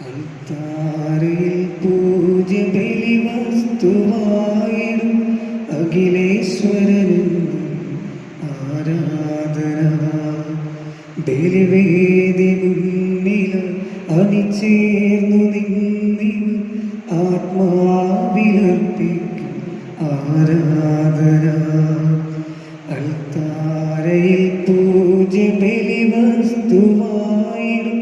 അൽത്താരയിൽ പൂജ്യ ബലി വസ്തുവായിടും അഖിലേശ്വരനെന്നും ആരാധന. ബലിവേദി മുന്നിൽ അണിചേർന്നു നിന്നിവ ആത്മാവിലർപ്പിക്കും ആരാധന. അൽത്താരയിൽ പൂജ്യ ബലി വസ്തുവായിടും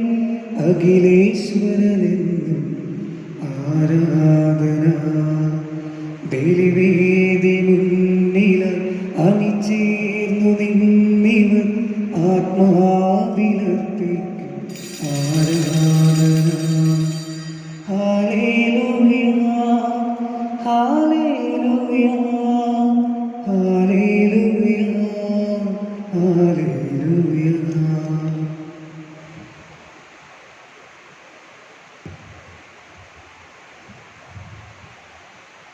അഖിലേശ്വരനെന്നും ആരാധന. ബലിവേദി മുന്നിൽ അണിചേർന്നു നിന്നിവർ ആത്മാവിലർപ്പിക്കും ആരാധന. Hallelujah hallelujah hallelujah hallelujah.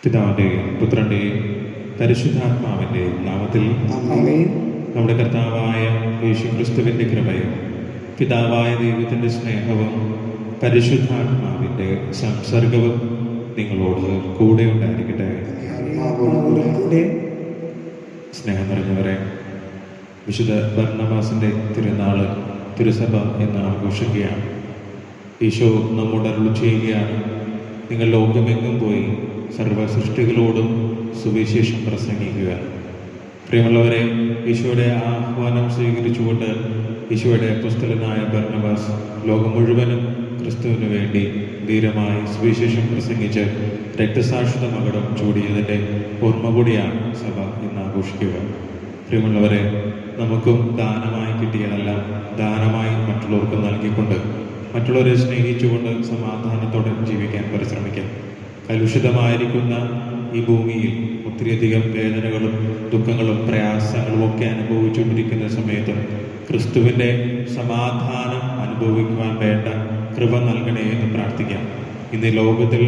പിതാവിന്റെയും പുത്രന്റെയും പരിശുദ്ധാത്മാവിന്റെ നാമത്തിൽ നമ്മുടെ കർത്താവായ യേശുക്രിസ്തുവിന്റെ കൃപയും പിതാവായ ദൈവത്തിന്റെ സ്നേഹവും പരിശുദ്ധാത്മാവിന്റെ സംസർഗവും നിങ്ങളോട് കൂടെ ഉണ്ടായിരിക്കട്ടെ. സ്നേഹം നിറഞ്ഞവരെ, വിശുദ്ധ ബർന്നബാസിന്റെ തിരുനാള് തിരുസഭ എന്ന് ആഘോഷിക്കുകയാണ്. ഈശോ നമ്മോട് അരുളി ചെയ്യുകയാണ്, നിങ്ങൾ ലോകമെങ്ങും പോയി സർവ്വ സൃഷ്ടികളോടും സുവിശേഷം പ്രസംഗിക്കുക. പ്രിയമുള്ളവരെ, ഈശോയുടെ ആഹ്വാനം സ്വീകരിച്ചുകൊണ്ട് ഈശോയുടെ അപ്പോസ്തലനായ ബർന്നബാസ് ലോകം മുഴുവനും ക്രിസ്തുവിന് വേണ്ടി ധീരമായി സുവിശേഷം പ്രസംഗിച്ച് രക്തസാക്ഷിത മകുടം ചൂടിയതിൻ്റെ ഓർമ്മ കൂടിയാണ് സഭ ഇന്ന് ആഘോഷിക്കുക. പ്രിയമുള്ളവരെ, നമുക്കും ദാനമായി കിട്ടിയതെല്ലാം ദാനമായി മറ്റുള്ളവർക്ക് നൽകിക്കൊണ്ട് മറ്റുള്ളവരെ സ്നേഹിച്ചുകൊണ്ട് സമാധാനത്തോടെ ജീവിക്കാൻ പരിശ്രമിക്കാം. കലുഷിതമായിരിക്കുന്ന ഈ ഭൂമിയിൽ ഒത്തിരിയധികം വേദനകളും ദുഃഖങ്ങളും പ്രയാസങ്ങളും ഒക്കെ അനുഭവിച്ചുകൊണ്ടിരിക്കുന്ന സമയത്തും ക്രിസ്തുവിൻ്റെ സമാധാനം അനുഭവിക്കുവാൻ വേണ്ട കൃപ നൽകണേ എന്ന് പ്രാർത്ഥിക്കാം. ഇന്ന് ലോകത്തിൽ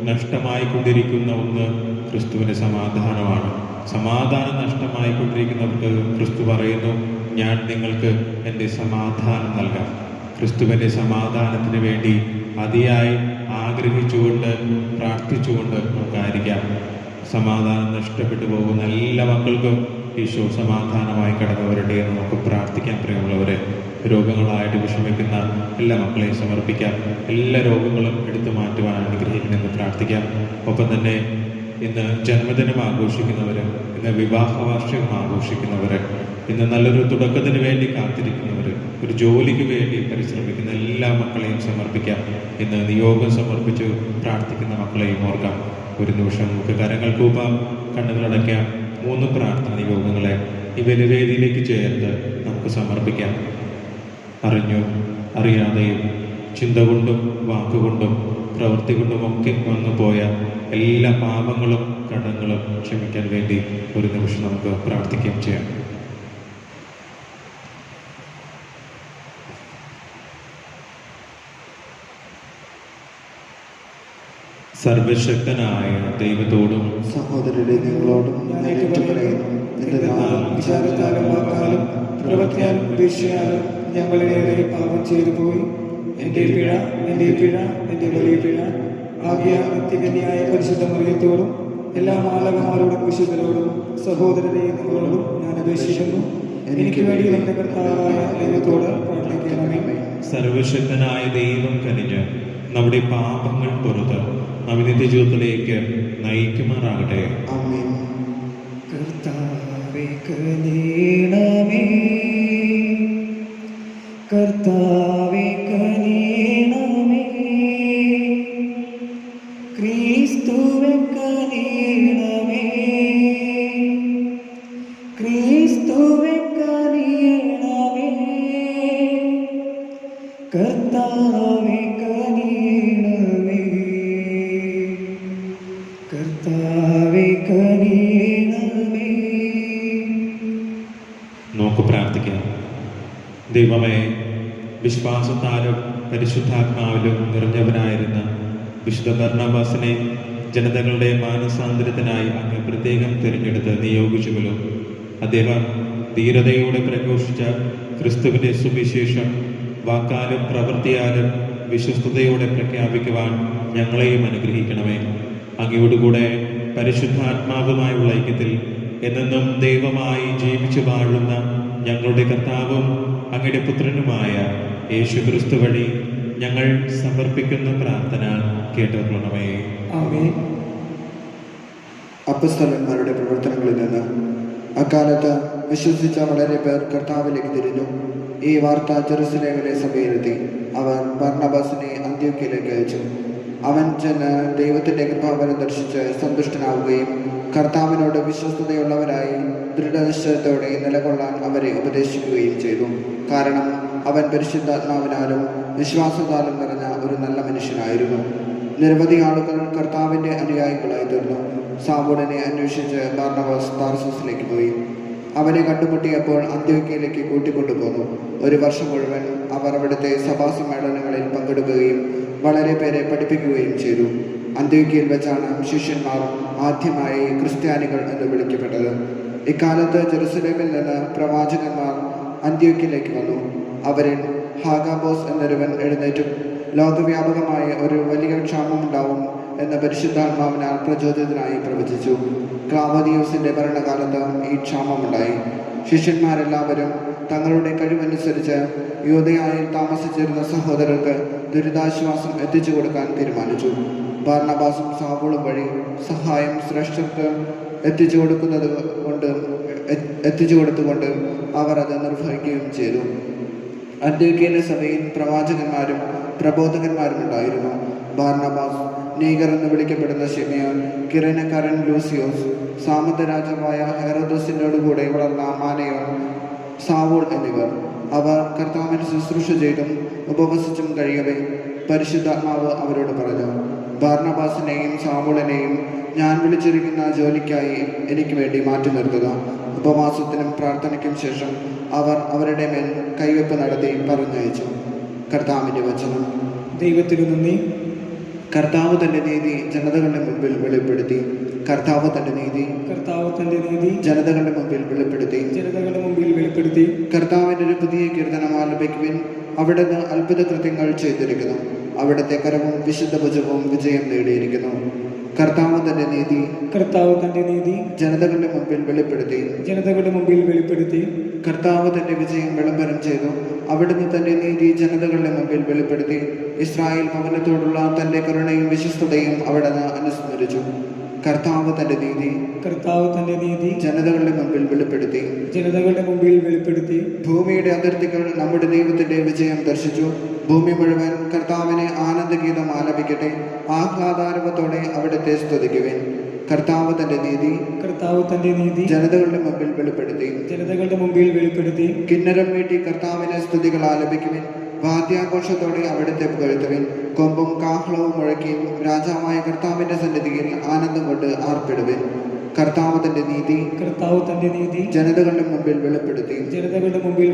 നഷ്ടമായിക്കൊണ്ടിരിക്കുന്ന ഒന്ന് ക്രിസ്തുവിൻ്റെ സമാധാനമാണ്. സമാധാനം നഷ്ടമായിക്കൊണ്ടിരിക്കുന്നവർക്ക് ക്രിസ്തു പറയുന്നു, ഞാൻ നിങ്ങൾക്ക് എൻ്റെ സമാധാനം നൽകാം. ക്രിസ്തുവിൻ്റെ സമാധാനത്തിന് വേണ്ടി അതിയായി ആഗ്രഹിച്ചുകൊണ്ട് പ്രാർത്ഥിച്ചുകൊണ്ട് നമുക്കായിരിക്കാം. സമാധാനം നഷ്ടപ്പെട്ടു പോകുന്ന എല്ലാ മക്കൾക്കും ഈശോ സമാധാനമായി കടന്നു വരട്ടെ എന്ന് നമുക്ക് പ്രാർത്ഥിക്കാം. പ്രിയമുള്ളവരെ, രോഗങ്ങളായിട്ട് വിഷമിക്കുന്ന എല്ലാ മക്കളെയും സമർപ്പിക്കാം. എല്ലാ രോഗങ്ങളും എടുത്തു മാറ്റുവാൻ അനുഗ്രഹിക്കണമെന്ന് പ്രാർത്ഥിക്കാം. ഒപ്പം തന്നെ ഇന്ന് ജന്മദിനം ആഘോഷിക്കുന്നവർ, ഇന്ന് വിവാഹ വാർഷികം ആഘോഷിക്കുന്നവർ, ഇന്ന് നല്ലൊരു തുടക്കത്തിന് വേണ്ടി കാത്തിരിക്കുന്നവർ, ഒരു ജോലിക്ക് വേണ്ടി പരിശ്രമിക്കുന്ന എല്ലാ മക്കളെയും സമർപ്പിക്കാം. ഇന്ന് നിയോഗം സമർപ്പിച്ച് പ്രാർത്ഥിക്കുന്ന മക്കളെയും ഓർക്കാം. ഒരു നിമിഷം നമുക്ക് കരങ്ങൾ കൂപ്പാം, കണ്ണുകളടയ്ക്കാം. 3 പ്രാർത്ഥന നിയോഗങ്ങളെ ഈ ബലിവേദിയിലേക്ക് ചേർത്ത് നമുക്ക് സമർപ്പിക്കാം. അറിഞ്ഞും അറിയാതെയും ചിന്ത കൊണ്ടും വാക്കുകൊണ്ടും പ്രവൃത്തി കൊണ്ടുമൊക്കെ വന്നുപോയ എല്ലാ പാപങ്ങളും കടങ്ങളും ക്ഷമിക്കാൻ വേണ്ടി ഒരു നിമിഷം നമുക്ക് പ്രാർത്ഥിക്കുകയും ചെയ്യാം. സർവശക്തനായ ദൈവത്തോടും സഹോദരരെ നിങ്ങളോടും ഞാൻ ഏറ്റുപറയുന്നു, വിചാരത്താലും വാക്കാലും പ്രവൃത്തിയാലും ഉപേക്ഷയാലും ഞങ്ങളിലേറെ പാപം ചെയ്തു പോയി. എൻ്റെ പിഴ എൻ്റെ വലിയ പിഴ ആകിയ നിത്യകന്യായ പരിശുദ്ധ മറിയത്തോടും എല്ലാ മാലകന്മാരോടും വിശുദ്ധരോടും സഹോദരരെ നിങ്ങളോടും ഞാൻ അപേക്ഷിക്കുന്നു. എനിക്ക് വേണ്ടി നമ്മുടെ കർത്താവായ ദൈവത്തോട് പ്രാർത്ഥിക്കണമേ. സർവശക്തനായ ദൈവം കനിഞ്ഞ് നമ്മുടെ പാപങ്ങൾ പുറത്ത് നമ്മെ നിത്യജീവിതത്തിലേക്ക് നയിക്കുമാറാകട്ടെ. ആമേൻ. കർത്താവേ കനിയണമേ, കർത്താവേ കനിയണമേ, ക്രിസ്തുവേ കനിയണമേ, ക്രിസ്തുവേ കനിയണമേ, കർത്താവേ കനിയണമേ, കർത്താവേ കനിയണമേ. നമുക്ക് പ്രാർത്ഥിക്കാം. ദൈവമേ, വിശ്വാസത്താലും പരിശുദ്ധാത്മാവിലും നിറഞ്ഞവനായിരുന്ന വിശുദ്ധ ബർന്നബാസിനെ ജനതകളുടെ മാനസാന്തരത്തിനായി അങ്ങ് പ്രത്യേകം തിരഞ്ഞെടുത്ത് നിയോഗിച്ചുവല്ലോ. അദ്ദേഹം ധീരതയോടെ പ്രഘോഷിച്ച ക്രിസ്തുവിൻ്റെ സുവിശേഷം വാക്കാലും പ്രവൃത്തിയാലും വിശ്വസ്തയോടെ പ്രഖ്യാപിക്കുവാൻ ഞങ്ങളെയും അനുഗ്രഹിക്കണമേ. അങ്ങയോടുകൂടെ പരിശുദ്ധാത്മാവുമായുള്ള ഐക്യത്തിൽ എന്നെന്നും ദൈവമായി ജീവിച്ചു വാഴുന്ന ഞങ്ങളുടെ കർത്താവും അങ്ങയുടെ പുത്രനുമായ യേശുക്രിസ്തു വഴി ഞങ്ങൾ സമർപ്പിക്കുന്ന പ്രാർത്ഥന കേട്ടുകൊള്ളണമേ. ആമേൻ. അപ്പസ്തലന്മാരുടെ പ്രവർത്തനങ്ങളിൽ നിന്ന് അക്കാലത്ത് വിശ്വസിച്ച വളരെ പേർ കർത്താവിലേക്ക് തിരിഞ്ഞു. ഈ വാർത്ത ജെറുസലേമിലെ സഭയിലെത്തി. അവർ ബർന്നബാസിനെ അന്ത്യോക്യയിലേക്ക് അയച്ചു. അവൻ ചെന്ന് ദൈവത്തിൻ്റെ കൃപാവരം ദർശിച്ച് സന്തുഷ്ടനാവുകയും കർത്താവിനോട് വിശ്വസ്തതയുള്ളവരായി ദൃഢനിശ്ചയത്തോടെ നിലകൊള്ളാൻ അവരെ ഉപദേശിക്കുകയും ചെയ്തു. കാരണം അവൻ പരിശുദ്ധാത്മാവിനാലും വിശ്വാസത്താലും നിറഞ്ഞ ഒരു നല്ല മനുഷ്യനായിരുന്നു. നിരവധി ആളുകൾ കർത്താവിൻ്റെ അനുയായികളായി തീർന്നു. സാവൂളിനെ അന്വേഷിച്ച് ബർന്നബാസ് താർസൂസിലേക്ക് പോയി. അവനെ കണ്ടുമുട്ടിയപ്പോൾ അന്ത്യോക്യയിലേക്ക് കൂട്ടിക്കൊണ്ടുപോന്നു. ഒരു വർഷം മുഴുവൻ അവർ അവിടുത്തെ സഭാസമ്മേളനങ്ങളിൽ പങ്കെടുക്കുകയും വളരെ പേരെ പഠിപ്പിക്കുകയും ചെയ്തു. അന്ത്യോക്യയിൽ വെച്ചാണ് ശിഷ്യന്മാർ ആദ്യമായി ക്രിസ്ത്യാനികൾ എന്ന് വിളിക്കപ്പെട്ടത്. ഇക്കാലത്ത് ജെറുസലേമിൽ നിന്ന് പ്രവാചകന്മാർ അന്ത്യോക്യയിലേക്ക് വന്നു. അവരിൽ ഹാഗാബോസ് എന്നൊരുവൻ എഴുന്നേറ്റും ലോകവ്യാപകമായ ഒരു വലിയ ക്ഷാമമുണ്ടാവും എന്ന പരിശുദ്ധാത്മാവിനാൽ പ്രചോദിതനായി പ്രവചിച്ചു. ക്ലാവദിയോസിന്റെ ഭരണകാലത്ത് ഈ ക്ഷാമമുണ്ടായി. ശിഷ്യന്മാരെല്ലാവരും തങ്ങളുടെ കഴിവനുസരിച്ച് യൂദയായിൽ താമസിച്ചിരുന്ന സഹോദരർക്ക് ദുരിതാശ്വാസം എത്തിച്ചു കൊടുക്കാൻ തീരുമാനിച്ചു. ബർന്നബാസും സാവൂളും വഴി സഹായം ശ്രേഷ്ഠർക്ക് എത്തിച്ചു കൊടുത്തുകൊണ്ട് അവർ അത് നിർവഹിക്കുകയും ചെയ്തു. അന്ത്യോക്യയിലെ സഭയിൽ പ്രവാചകന്മാരും പ്രബോധകന്മാരും ഉണ്ടായിരുന്നു. ബർന്നബാസ്, നീഗർ എന്ന് വിളിക്കപ്പെടുന്ന ശിമയോൻ, കിരേനക്കാരൻ ലൂസിയോസ്, സാമന്ത രാജാവായ ഹെറോദോസിനോടുകൂടെ വളർന്ന മാനയോൻ, സാവൂൾ എന്നിവർ. അവർ കർത്താവിന് ശുശ്രൂഷ ചെയ്തും ഉപവസിച്ചും കഴിയവേ പരിശുദ്ധാത്മാവ് അവരോട് പറഞ്ഞു, ബർന്നബാസിനെയും സാവൂളിനെയും ഞാൻ വിളിച്ചിരിക്കുന്ന ജോലിക്കായി എനിക്ക് വേണ്ടി മാറ്റി നിർത്തുക. ഉപവാസത്തിനും പ്രാർത്ഥനയ്ക്കും ശേഷം അവർ അവരുടെ മേൽ കൈവെപ്പ് നടത്തി പറഞ്ഞയച്ചു. കർത്താവിൻ്റെ വചനം. ദൈവത്തിനു നന്ദി. കർത്താവ് തന്റെ നീതി ജനതകളുടെ മുമ്പിൽ വെളിപ്പെടുത്തി. കർത്താവ് തന്റെ നീതി ജനതകളുടെ മുമ്പിൽ വെളിപ്പെടുത്തി. കർത്താവിന്റെ ഒരു പുതിയ കീർത്തനം ആലപിക്കുവിൻ. അവിടുന്ന് അത്ഭുത കൃത്യങ്ങൾ ചെയ്തിരിക്കുന്നു. അവിടുത്തെ കരവും വിശുദ്ധ ഭുജവും വിജയം നേടിയിരിക്കുന്നു. കർത്താവ് തന്റെ നീതി ജനതകളുടെ മുമ്പിൽ വെളിപ്പെടുത്തി. കർത്താവ് തന്റെ വിജയം വിളംബരം ചെയ്തു. അവിടുന്ന് തന്റെ നീതി ജനതകളുടെ മുമ്പിൽ വെളിപ്പെടുത്തി. ഇസ്രായേൽ ഭവനത്തോടുള്ള തന്റെ കരുണയും വിശ്വസ്തതയും അവിടുന്ന് അനുസ്മരിച്ചു. കർത്താവ് തന്റെ നീതി ജനതകളുടെ മുമ്പിൽ വെളിപ്പെടുത്തി. ഭൂമിയുടെ അതിർത്തികൾ നമ്മുടെ ദൈവത്തിന്റെ വിജയം ദർശിച്ചു. ഭൂമി മുഴുവൻ കർത്താവിനെ ആനന്ദഗീതം ആലപിക്കട്ടെ. ആഹ്ലാദാരവത്തോടെ അവിടുത്തെ സ്തുതിക്കുവിൻ. കർത്താവ് തന്റെ നീതി ജനതകളുടെ മുമ്പിൽ വെളിപ്പെടുത്തി. കിന്നരം മീട്ടി കർത്താവിനെ സ്തുതികൾ ആലപിക്കുവിൻ. വാദ്യാഘോഷത്തോടെ അവിടുത്തെ പുകഴ്ത്തുവിൻ. കൊമ്പും കാഹളവും മുഴക്കിയും രാജാവായ കർത്താവിന്റെ സന്നിധിയിൽ ആനന്ദം കൊണ്ട് ആർപ്പിടുവിൻ. കർത്താവ് തന്റെ നീതി ജനതകളുടെ മുമ്പിൽ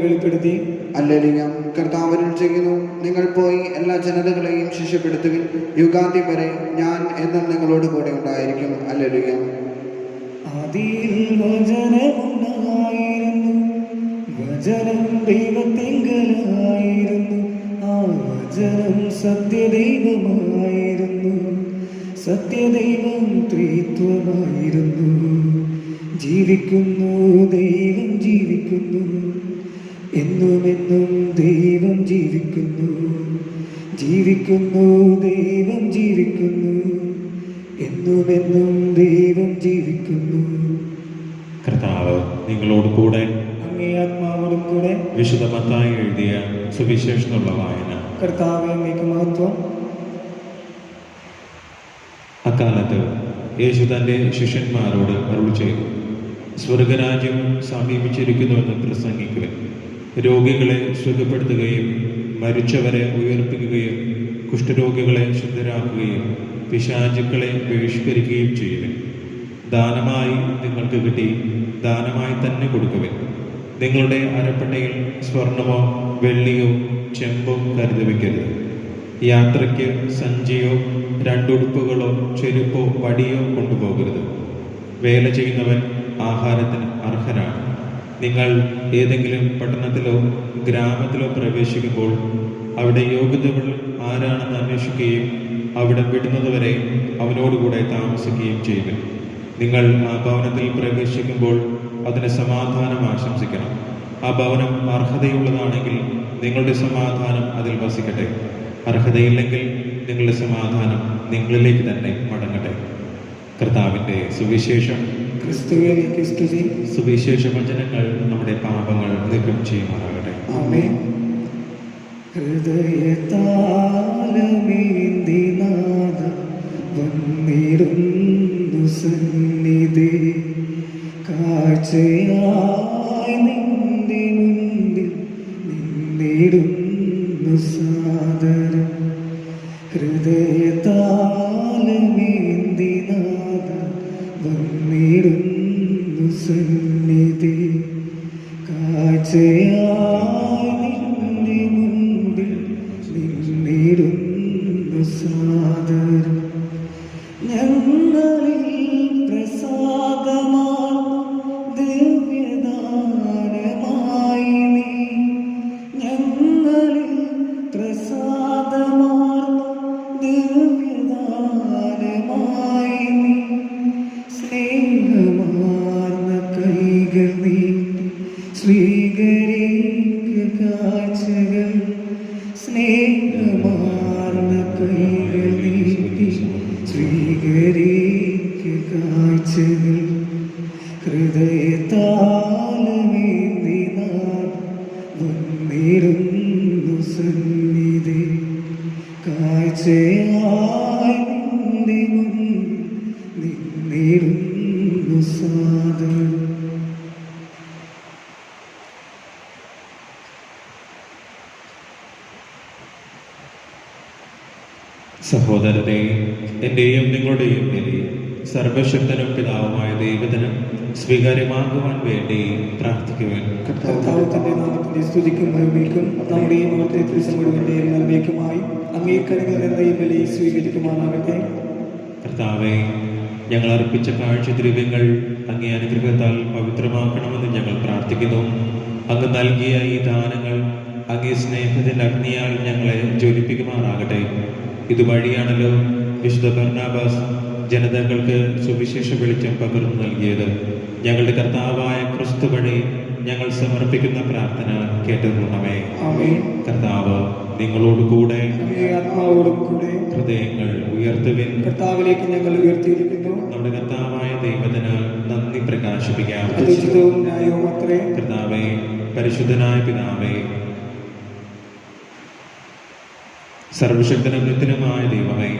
വെളിപ്പെടുത്തി. ഹല്ലേലൂയ. കർത്താവ് അരുൾ ചെയ്യുന്നു, നിങ്ങൾ പോയി എല്ലാ ജനതകളെയും ശിഷ്യപ്പെടുത്തുവിൻ. യുഗാന്ത്യം വരെ ഞാൻ എന്നും നിങ്ങളോട് കൂടെ ഉണ്ടായിരിക്കും. ഹല്ലേലൂയ. ആദിയിൽ വചനമുണ്ടായിരുന്നു, വചനം ദൈവത്തിങ്കലായിരുന്നു, ആ വചനം സത്യദൈവമായിരുന്നു, സത്യദൈവം ത്രിത്വമായിരുന്നു. ജീവിക്കുന്നു ദൈവം ജീവിക്കുന്നു, എന്നുമെന്നും ദൈവം ജീവിക്കുന്നു. ജീവിക്കുന്നു ദൈവം ജീവിക്കുന്നു, എന്നുമെന്നും ദൈവം ജീവിക്കുന്നു. കർത്താവ് നിങ്ങളോട് കൂടെ, അങ്ങേ ആത്മാവോടും കൂടെ. വിശുദ്ധ മത്തായി എഴുതിയ സുവിശേഷമുള്ള വായന. കർത്താവേ, അങ്ങേക്ക് മഹത്വം. അക്കാലത്ത് യേശു തൻ്റെ ശിഷ്യന്മാരോട് അരുളി ചെയ്തു, സ്വർഗരാജ്യം സമീപിച്ചിരിക്കുന്നുവെന്ന് പ്രസംഗിക്കുവിൻ. രോഗികളെ സുഖപ്പെടുത്തുകയും മരിച്ചവരെ ഉയർപ്പിക്കുകയും കുഷ്ഠരോഗികളെ ശുദ്ധരാക്കുകയും പിശാചുക്കളെ ബഹിഷ്കരിക്കുകയും ചെയ്യുവിൻ. ദാനമായി നിങ്ങൾക്ക് കിട്ടി ദാനമായി തന്നെ കൊടുക്കുവിൻ. നിങ്ങളുടെ അരപ്പട്ടയിൽ സ്വർണമോ വെള്ളിയോ ചെമ്പോ കരുതി വയ്ക്കരുത്. യാത്രയ്ക്ക് സഞ്ചിയോ രണ്ടുടുപ്പുകളോ ചെരുപ്പോ വടിയോ കൊണ്ടുപോകരുത്. വേല ചെയ്യുന്നവൻ ആഹാരത്തിന് അർഹനാണ്. നിങ്ങൾ ഏതെങ്കിലും പട്ടണത്തിലോ ഗ്രാമത്തിലോ പ്രവേശിക്കുമ്പോൾ അവിടെ യോഗ്യതകൾ ആരാണെന്ന് അന്വേഷിക്കുകയും അവിടെ വിടുന്നതുവരെ അവനോടുകൂടെ താമസിക്കുകയും ചെയ്യുക. നിങ്ങൾ ആ ഭവനത്തിൽ പ്രവേശിക്കുമ്പോൾ അതിന് സമാധാനം ആശംസിക്കണം. ആ ഭവനം അർഹതയുള്ളതാണെങ്കിൽ നിങ്ങളുടെ സമാധാനം അതിൽ വസിക്കട്ടെ. അർഹതയില്ലെങ്കിൽ നിങ്ങളുടെ സമാധാനം നിങ്ങളിലേക്ക് തന്നെ മടങ്ങട്ടെ. കർത്താവിൻ്റെ സുവിശേഷം. ക്രിസ്തുവേ നിനക്ക് സ്തുതി. സുവിശേഷ വചനങ്ങൾ നമ്മുടെ പാപങ്ങൾ നീക്കം ചെയ്യുമാറാകട്ടെ. ആമേൻ. ഹൃദയതാലമേന്തി നാഥ വന്നിടുന്നു സന്നിധി, കാഴ്ചയായി നിന്റെ മുൻപിൽ നിന്നിടുന്നു സാദരം. ഹൃദയതാലമേന്തി നാഥ വന്നിടുന്നു സന്നിധി, കാഴ്ചയായി നിന്റെ മുൻപിൽ നിന്നിടുന്നു സാദരം. ഞങ്ങളിൽ പ്രസാദമാർന്നു ദിവ്യദാനമായി നീ, ഞങ്ങളിൽ പ്രസാദമാർന്നു ദിവ്യദാനമായി നീ, സ്നേഹമാർന്ന കൈകൾ നീട്ടി സ്വീകരിക്കുക കാഴ്ചകൾ, സ്നേഹമാർന്ന കൈകൾ നീട്ടി സ്വീകരിക്കുക കാഴ്ചകൾ. ഹൃദയതാലമേന്തി നാഥ വന്നിടുന്നു സന്നിധി, കാഴ്ചയായി നിന്റെ മുൻപിൽ നിന്നിടുന്നു സാദരം. സഹോദരരെ, എൻ്റെയും നിങ്ങളുടെയും മേലെ സർവശക്തനും പിതാവുമായ ദൈവത്തിന് സ്വീകാര്യമാകുവാൻ വേണ്ടി പ്രാർത്ഥിക്കുവാൻ. കർത്താവ് തന്റെ നാമത്തിന്റെ സ്തുതിക്കും മഹിമയ്ക്കും നമ്മുടെയും അവിടുത്തെ തിരുസമുഴുവിന്റെയും നന്മയ്ക്കുമായി അങ്ങേക്കരങ്ങൾ എന്നയും വിലയിൽ സ്വീകരിക്കുമാറാകട്ടെ. കർത്താവെ, ഞങ്ങൾ അർപ്പിച്ച കാഴ്ചദ്രവ്യങ്ങൾ അങ്ങേ അനുഗ്രഹത്താൽ പവിത്രമാക്കണമെന്ന് ഞങ്ങൾ പ്രാർത്ഥിക്കുന്നു. അങ്ങ് നൽകിയ ഈ ദാനങ്ങൾ അങ്ങേ സ്നേഹത്തിൻ്റെ അഗ്നിയാൽ ഞങ്ങളെ ജ്വലിപ്പിക്കുമാറാകട്ടെ. ഇതുവഴിയാണല്ലോ വിശുദ്ധ ബർന്നാബാസ് ജനതകൾക്ക് സുവിശേഷ വെളിച്ചം പകർന്നു നൽകിയത്. ഞങ്ങളുടെ കർത്താവായ ക്രിസ്തു വഴി ഞങ്ങൾ സമർപ്പിക്കുന്ന പ്രാർത്ഥന കേട്ടുകൊള്ളണമേ. ആമേൻ. കർത്താവ് നിങ്ങളോടുകൂടെ, അങ്ങേ ആത്മാവോടും കൂടെ. ഹൃദയങ്ങൾ ഉയർത്തുവിൻ. കർത്താവിലേക്ക് ഞങ്ങൾ ഉയർത്തിയിരിക്കുന്നു. നമ്മുടെ കർത്താവായ ദൈവത്തിന് നന്ദി പ്രകാശിപ്പിക്കാം. അത് ഉചിതവും ന്യായവും അത്രേ. കർത്താവേ, പരിശുദ്ധനായ പിതാവേ, സർവശക്തനും നിത്യനുമായ ദൈവമേ,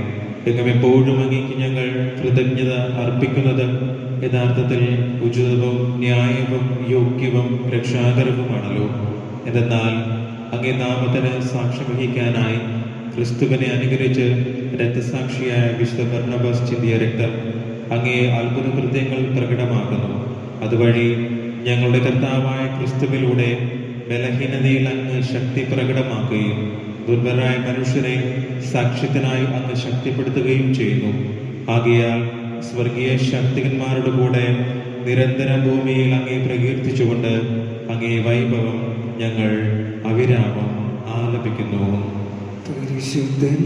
എങ്ങും എപ്പോഴും അങ്ങേക്ക് ഞങ്ങൾ കൃതജ്ഞത അർപ്പിക്കുന്നത് യഥാർത്ഥത്തിൽ ഉചിതവും ന്യായവും യോഗ്യവും രക്ഷാകരവുമാണല്ലോ. എന്നാൽ അങ്ങേ നാമത്തിന് സാക്ഷ്യം വഹിക്കാനായി ക്രിസ്തുവിനെ അനുകരിച്ച് രക്തസാക്ഷിയായ വിശുദ്ധ ബർന്നബാസ് ചിന്തിയ രക്തം അങ്ങേ അത്ഭുത കൃത്യങ്ങൾ പ്രകടമാക്കുന്നു. അതുവഴി ഞങ്ങളുടെ കർത്താവായ ക്രിസ്തുവിലൂടെ ബലഹീനതയിൽ അങ്ങ് ശക്തി പ്രകടമാക്കുകയും ദുർബലരായ മനുഷ്യരെ സാക്ഷ്യത്തിനായി അങ്ങ് ശക്തിപ്പെടുത്തുകയും ചെയ്യുന്നു. ആകയാൽ സ്വർഗീയ ശക്തികന്മാരുടെ കൂടെ നിരന്തരം ഭൂമിയിൽ അങ്ങേ പ്രകീർത്തിച്ചുകൊണ്ട് അങ്ങേ വൈഭവം ഞങ്ങൾ അവിരാമം ആലപിക്കുന്നു. പരിശുദ്ധൻ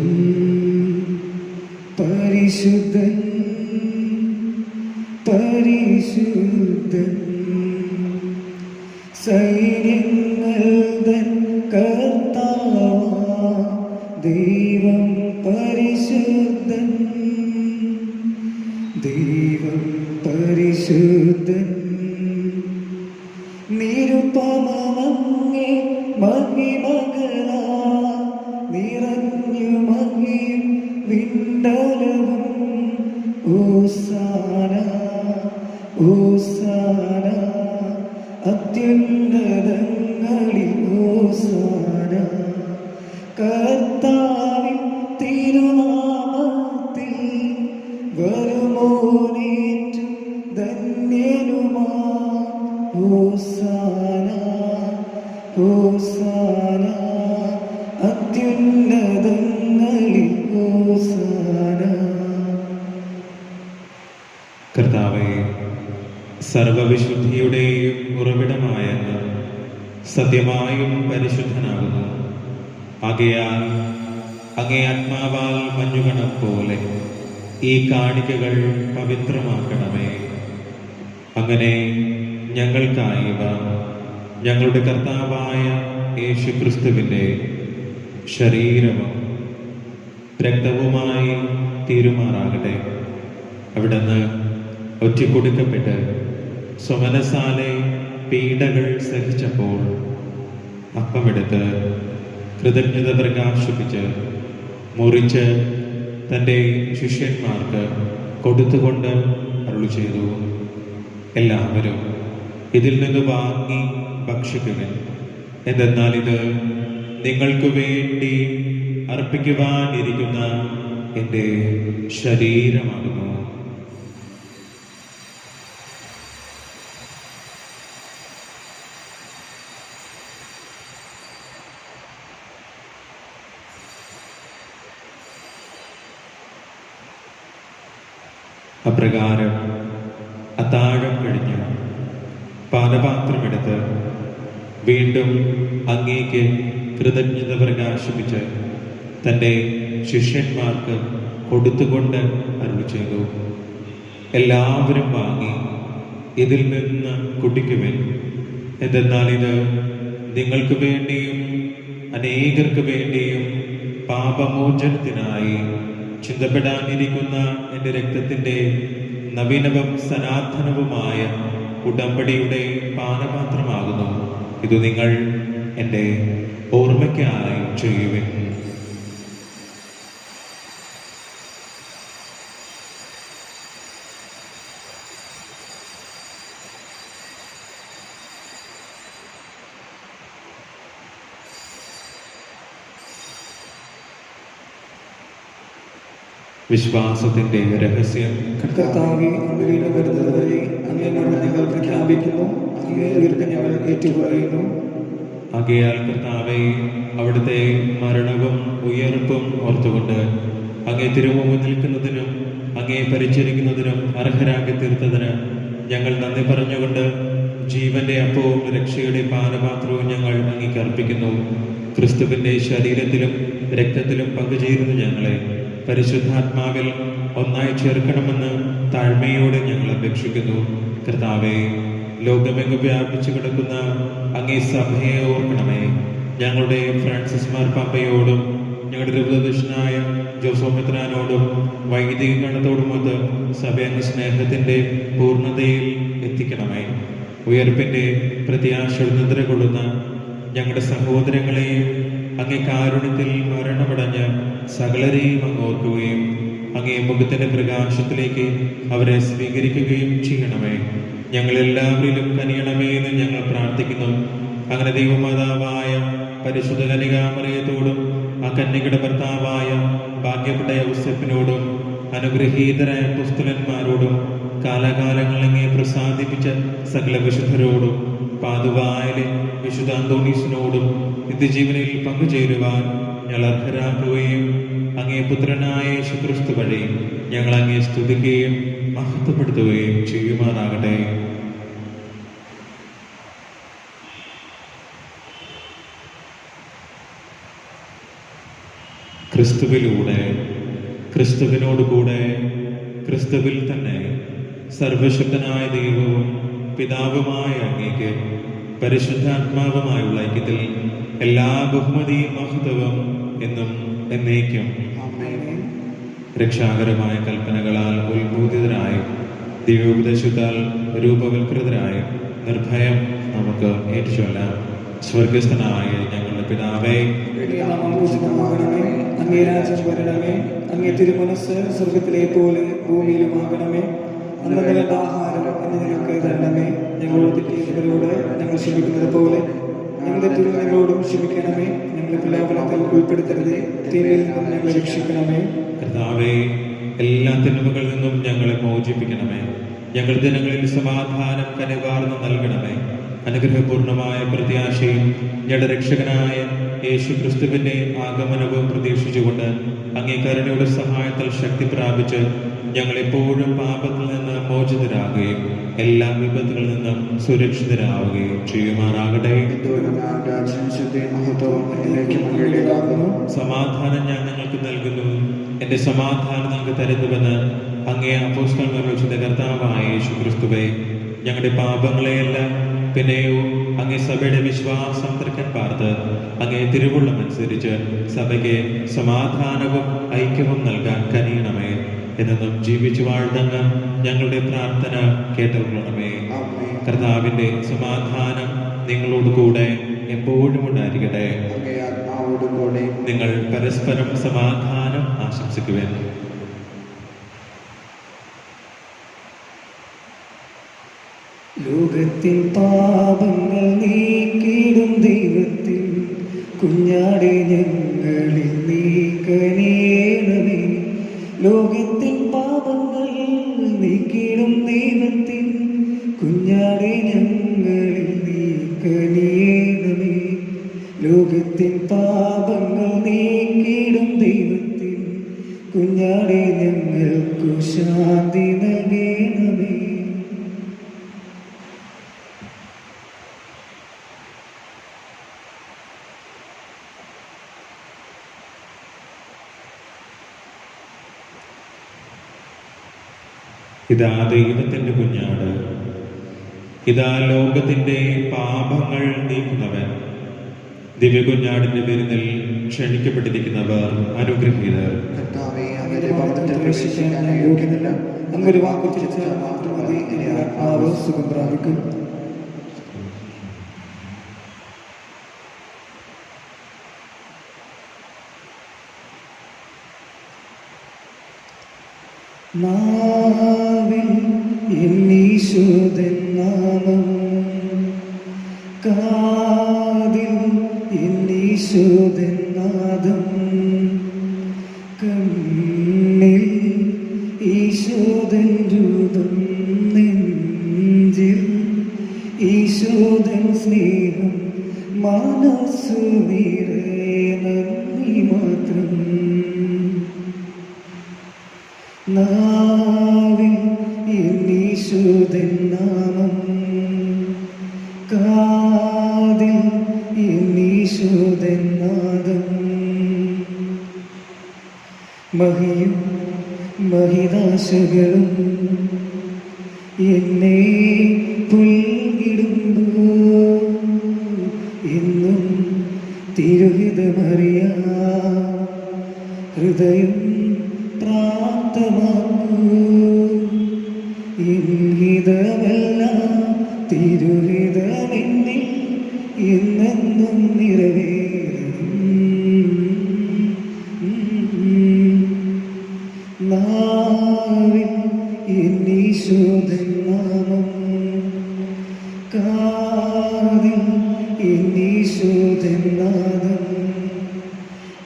പരിശുദ്ധൻ പരിശുദ്ധൻ, സൈന്യങ്ങൾ തൻ കർത്താവാ ദൈവം പരിശുദ്ധൻ, ദൈവം പരിശുദ്ധൻ. നിരുപമമങ്ങേ മഹിമകളാ നിറഞ്ഞു മഹിയും വിണ്ടലവും. ഓസാന ഓസാന അത്യുന്നതങ്ങളിൽ ഓസാന. കർത്താവിൻ തിരുനാമത്തിൽ വരുമോനേറ്റു ധന്യനുമാ. ഓസാന ഓസാന അത്യുന്നതങ്ങളിൽ ഓസാന. കർത്താവേ, സർവവിശുദ്ധിയുടെയും ഉറവിടമായ അങ്ങ് സത്യമായും പരിശുദ്ധനാകുന്നു. ആകയാൽ അങ്ങേ ആത്മാവാൽ മഞ്ഞുകണം പോലെ ഈ കാണിക്കകൾ പവിത്രമാക്കണമേ. അങ്ങനെ ഞങ്ങൾക്കായവ ഞങ്ങളുടെ കർത്താവായ യേശുക്രിസ്തുവിൻ്റെ ശരീരവും രക്തവുമായി തീരുമാറാകട്ടെ. അവിടുന്ന് ഒറ്റിക്കൊടുക്കപ്പെട്ട് സ്വമനസാലെ പീഡകൾ സഹിച്ചപ്പോൾ അപ്പമെടുത്ത് കൃതജ്ഞത പ്രകാശിപ്പിച്ച് മുറിച്ച് തൻ്റെ ശിഷ്യന്മാർക്ക് കൊടുത്തുകൊണ്ട് അരുളി ചെയ്തു, എല്ലാവരും ഇതിൽ നിന്ന് വാങ്ങി ഭക്ഷിക്കുവിൻ. എന്തെന്നാൽ ഇത് നിങ്ങൾക്ക് വേണ്ടി അർപ്പിക്കുവാനിരിക്കുന്ന എൻ്റെ ശരീരമാകുന്നു. അപ്രകാരം അത്താഴം കഴിഞ്ഞ് പാനപാത്രമെടുത്ത് വീണ്ടും അങ്ങേക്ക് കൃതജ്ഞത പ്രകാശിപ്പിച്ച് തൻ്റെ ശിഷ്യന്മാർക്ക് കൊടുത്തുകൊണ്ട് അരുളി ചെയ്തു, എല്ലാവരും വാങ്ങി ഇതിൽ നിന്ന് കുടിക്കുവിൻ. എന്തെന്നാൽ ഇത് നിങ്ങൾക്ക് വേണ്ടിയും അനേകർക്ക് വേണ്ടിയും പാപമോചനത്തിനായി ചിന്തപ്പെടാനിരിക്കുന്ന എൻ്റെ രക്തത്തിൻ്റെ നവീനവും സനാതനവുമായ ഉടമ്പടിയുടെ പാനപാത്രമാകുന്നു. ഇത് നിങ്ങൾ എൻ്റെ ഓർമ്മയ്ക്കായി ചെയ്യുവിൻ. വിശ്വാസത്തിന്റെ രഹസ്യം. കർത്താവേ, അങ്ങ് വീണ്ടും വരുന്നത് വരെ അങ്ങേ മരണം ഞങ്ങൾ പ്രഖ്യാപിക്കുന്നു, അങ്ങേ ഉയർപ്പ് ഞങ്ങൾ ഏറ്റുപറയുന്നു. ആകയാൽ കർത്താവേ, അവിടുത്തെ മരണവും ഉയർപ്പും ഓർത്തുകൊണ്ട് അങ്ങേ തിരുമുമ്പിൽ നിൽക്കുന്നതിനും അങ്ങേ പരിചരിക്കുന്നതിനും അർഹരാക്കി തീർത്തതിന് ഞങ്ങൾ നന്ദി പറഞ്ഞുകൊണ്ട് ജീവന്റെ അപ്പവും രക്ഷയുടെ പാനപാത്രവും ഞങ്ങൾ അങ്ങേക്ക് അർപ്പിക്കുന്നു. ക്രിസ്തുവിന്റെ ശരീരത്തിലും രക്തത്തിലും പങ്കുചേരുന്ന ഞങ്ങളെ പരിശുദ്ധാത്മാവിൽ ഒന്നായി ചേർക്കണമെന്ന് താഴ്മയോടെ ഞങ്ങൾ അപേക്ഷിക്കുന്നു. കർത്താവേ, ലോകമെങ്ങും വ്യാപിച്ചു കിടക്കുന്ന അങ്ങേ സഭയെ ഓർക്കണമേ. ഞങ്ങളുടെ ഫ്രാൻസിസ് മാർപ്പാപ്പയോടും ഞങ്ങളുടെ രൂപദർശനായ ജോസോമിത്രാനോടും വൈദിക ഗണത്തോടുമൊത്ത് സഭയങ്ങ് സ്നേഹത്തിന്റെ പൂർണ്ണതയിൽ എത്തിക്കണമേ. ഉയർപ്പിന്റെ പ്രത്യാശ നിദ്ര കൊള്ളുന്ന ഞങ്ങളുടെ സഹോദരങ്ങളെയും അങ്ങേ കാരുണ്യത്തിൽ മരണമടഞ്ഞ് സകലരെയും അങ്ങ് ഓർക്കുകയും അങ്ങേ മുഖത്തിന്റെ പ്രകാശത്തിലേക്ക് അവരെ സ്വീകരിക്കുകയും ചെയ്യണമേ. ഞങ്ങളെല്ലാവരിലും കനിയണമേ എന്ന് ഞങ്ങൾ പ്രാർത്ഥിക്കുന്നു. അങ്ങനെ ദൈവമാതാവായ പരിശുദ്ധ കന്യകാമറിയത്തോടും ആ കന്യകയുടെ ഭർത്താവായ ഭാഗ്യപ്പെട്ട യൗസേപ്പിനോടും അനുഗ്രഹീതരായ അപ്പോസ്തലന്മാരോടും കാലാകാലങ്ങൾ അങ്ങേ പ്രസാദിപ്പിച്ച സകല വിശുദ്ധരോടും പാതുവായിലെ വിശുദ്ധ അന്തോണീസിനോടും നിത്യജീവനിൽ പങ്കുചേരുവാൻ ഞങ്ങൾ അർഹരാക്കുകയും അങ്ങേ പുത്രനായ യേശുക്രിസ്തു വഴി ഞങ്ങൾ അങ്ങേ സ്തുതിക്കുകയും മഹത്വപ്പെടുത്തുകയും ചെയ്യുമാറാകട്ടെ. ക്രിസ്തുവിലൂടെ, ക്രിസ്തുവിനോടുകൂടെ, ക്രിസ്തുവിൽ തന്നെ സർവശക്തനായ ദൈവവും പിതാവുമായ അങ്ങേക്ക് പരിശുദ്ധാത്മാവുമായുള്ള ഐക്യത്തിൽ എല്ലാ ബഹുമതിയും മഹത്വവും എന്നും എന്നേക്കും രക്ഷാകരമായ കൽപ്പനകളാൽ ഉത്ബോധിതരായും ദിവ്യോപദേശത്താൽ രൂപവൽകൃതരായും നിർഭയം നമുക്ക് ഏറ്റുചൊല്ലാം. സ്വർഗസ്ഥനായ ഞങ്ങളുടെ പിതാവേ, അങ്ങേ രാജ്യം വരണമേ, അങ്ങേ തിരുമനസ്സ് സ്വർഗത്തിലെ പോലെ ഭൂമിയിലുമാകണമേ. അന്ന് വേണ്ട ആഹാരം എന്ന് ഞങ്ങൾക്ക് തരണമേ. ഞങ്ങളോട് തെറ്റിയവരോട് ഞങ്ങൾ ക്ഷമിക്കുന്നത് പോലെ ഞങ്ങളുടെ തിരുമകളോടും ക്ഷമിക്കണമേ. ഞങ്ങളെ പ്രലോഭനത്തിൽ ഉൾപ്പെടുത്തരുതേ, തീയിൽ നിന്നും ഞങ്ങളെ രക്ഷിക്കണമേ. കർത്താവേ, എല്ലാ തിന്മകളിൽ നിന്നും ഞങ്ങളെ മോചിപ്പിക്കണമേ. ഞങ്ങളുടെ ദിനങ്ങളിൽ സമാധാനം കനിവാർന്ന് നൽകണമേ. അനുഗ്രഹപൂർണമായ പ്രത്യാശയും ഞങ്ങളുടെ രക്ഷകനായ യേശു ക്രിസ്തുവിന്റെ ആഗമനവും പ്രതീക്ഷിച്ചുകൊണ്ട് അങ്ങേ കരുണയുടെ സഹായത്താൽ ശക്തി പ്രാപിച്ച് ഞങ്ങളെപ്പോഴും പാപത്തിൽ നിന്ന് മോചിതരാകുകയും എല്ലാ വിപത്തുകളിൽ നിന്നും സുരക്ഷിതരാവുകയും ചെയ്യുമാറാകട്ടെ. സമാധാനം ഞാൻ നിങ്ങൾക്ക് നൽകുന്നു, എന്റെ സമാധാനം നിങ്ങൾക്ക് തരുന്നുവെന്ന് അങ്ങേ അപ്പോസ്തലന്മാർ വിളിച്ച കർത്താവായ യേശുക്രിസ്തുവേ, ഞങ്ങളുടെ പാപങ്ങളെയല്ല പിന്നെയോ അങ്ങേ സഭയുടെ വിശ്വാസം തൃക്കൻ പാർത്ത് അങ്ങേ തിരുവുള്ളമനുസരിച്ച് സഭയ്ക്ക് സമാധാനവും ഐക്യവും നൽകാൻ കനിയണമേ. എന്നും ജീവിച്ചു വാഴ്ന്നങ്ങ് ഞങ്ങളുടെ പ്രാർത്ഥന കേട്ടുകൊള്ളണമേ. കർത്താവിന്റെ സമാധാനം നിങ്ങളോട് കൂടെ എപ്പോഴും ഉണ്ടായിരിക്കട്ടെ. നിങ്ങൾ പരസ്പരം സമാധാനം ആശംസിക്കുവാൻ. ലോകത്തിൻ പാപങ്ങൾ നീക്കിടും ദൈവത്തിൻ കുഞ്ഞാടെ ഞങ്ങളിൽ നീ കനിയണമേ. ലോകത്തിൻ പാപങ്ങൾ നീക്കിടും ദൈവത്തിൻ കുഞ്ഞാടെ ഞങ്ങളിൽ നീ കനിയണമേ. ലോകത്തിൻ പാപങ്ങൾ നീക്കിടും ദൈവത്തിൻ കുഞ്ഞാടെ ഞങ്ങൾക്കു ശാന്തി നൽകണമേ. ഇതാ ദൈവത്തിന്റെ കുഞ്ഞാട്, ഇതാ ലോകത്തിന്റെ പാപങ്ങൾ നീക്കുന്നവൻ. ദിവ്യകുഞ്ഞാടിന്റെ പേരിൽ ക്ഷണിക്കപ്പെട്ടിരിക്കുന്നവർ അനുഗ്രഹീതർ. അങ്ങൊരു വാക്കു തിരിച്ചാൽ മാത്രം മതി, എന്റെ ആത്മാവ് സുഖം പ്രാപിക്കും. നാവിൽ എന്നീശോദൻ നാമം, കാതിൽ എന്നീശോദൻ നാദം, കണ്ണിൽ ഈശോദൻ രൂപം, നെഞ്ചിൽ ഈശോദൻ സ്നേഹം, മനസ്സു നിറയെ നന്ദി മാത്രം. നാവിൽ എന്നീശോദൻ നാമം, കാതിൽ എന്നീശോദൻ നാദം, മഹിയും മഹിതാശകളും എന്നെ പുൽകിടുമ്പോ എന്നും തിരുഹിതമറിയാ ഹൃദയം പ്രാപ്തമാക്കൂ. ഇൻഹിതമെല്ലാം തിരുഹിതമെന്നിൽ എന്നെന്നും നിറവേറും. നാവിൽ എന്നീശോദൻ നാമം, കാതിൽ എന്നീശോദൻ നാദം,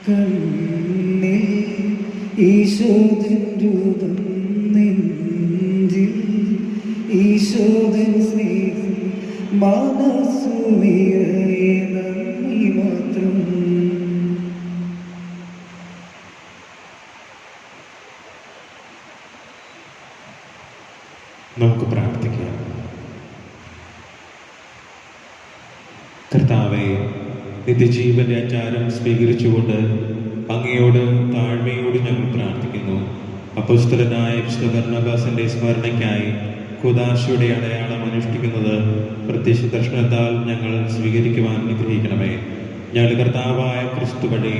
കണ്ണിൽ ഈശോദൻ രൂപം, നെഞ്ചിൽ ഈശോദൻ സ്നേഹം, മനസ്സു നിറയെ നന്ദി മാത്രം. നമുക്ക് പ്രാർത്ഥിക്കാം. കർത്താവേ, നിത്യജീവന്റെ ആചാരം സ്വീകരിച്ചുകൊണ്ട് അങ്ങയോട് താഴ്മയോട് ഞങ്ങൾ പ്രാർത്ഥിക്കുന്നു. അപ്പോസ്തലനായ വിശുദ്ധ ബർന്നബാസിന്റെ സ്മരണയ്ക്കായി കൂദാശയുടെ അടയാളം അനുഷ്ഠിക്കുന്നത് പ്രത്യക്ഷ ദർശനത്താൽ ഞങ്ങൾ സ്വീകരിക്കുവാൻ അനുഗ്രഹിക്കണമേ. ഞങ്ങളുടെ കർത്താവായ ക്രിസ്തു വഴി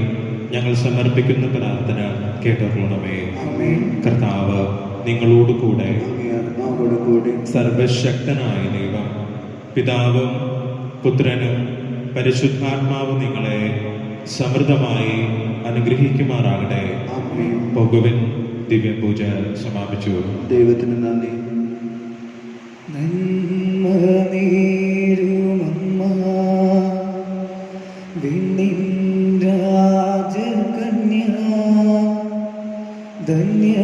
ഞങ്ങൾ സമർപ്പിക്കുന്ന പ്രാർത്ഥന കേട്ടറിയണമേ. കർത്താവ് നിങ്ങളോട് കൂടെ. സർവശക്തനായ ദൈവം പിതാവും പുത്രനും പരിശുദ്ധാത്മാവും നിങ്ങളെ സമൃദ്ധമായി അനുഗ്രഹിക്കുമാറാകട്ടെ. പോകുവിൻ. ദിവ്യപൂജ സമാപിച്ചു. ദൈവത്തിന് നന്ദി. നന്മ നേരുമമ്മ വിണ്ണിൻ രാജകന്യ, ധന്യ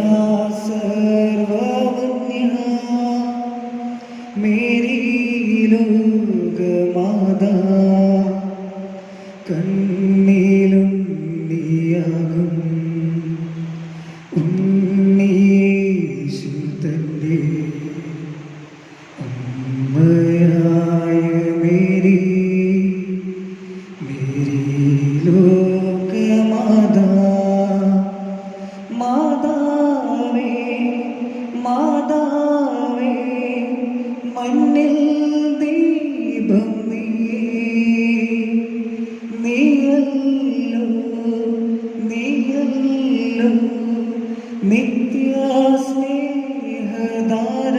സർവവന്യ മേരി ലോകമാതാ, കണ്ണിലും നീയാകും ഉണ്ണീശു തന്റെ മണ്ണിൽ ദീപം നീയല്ലോ നിത്യ സ്നേഹധാര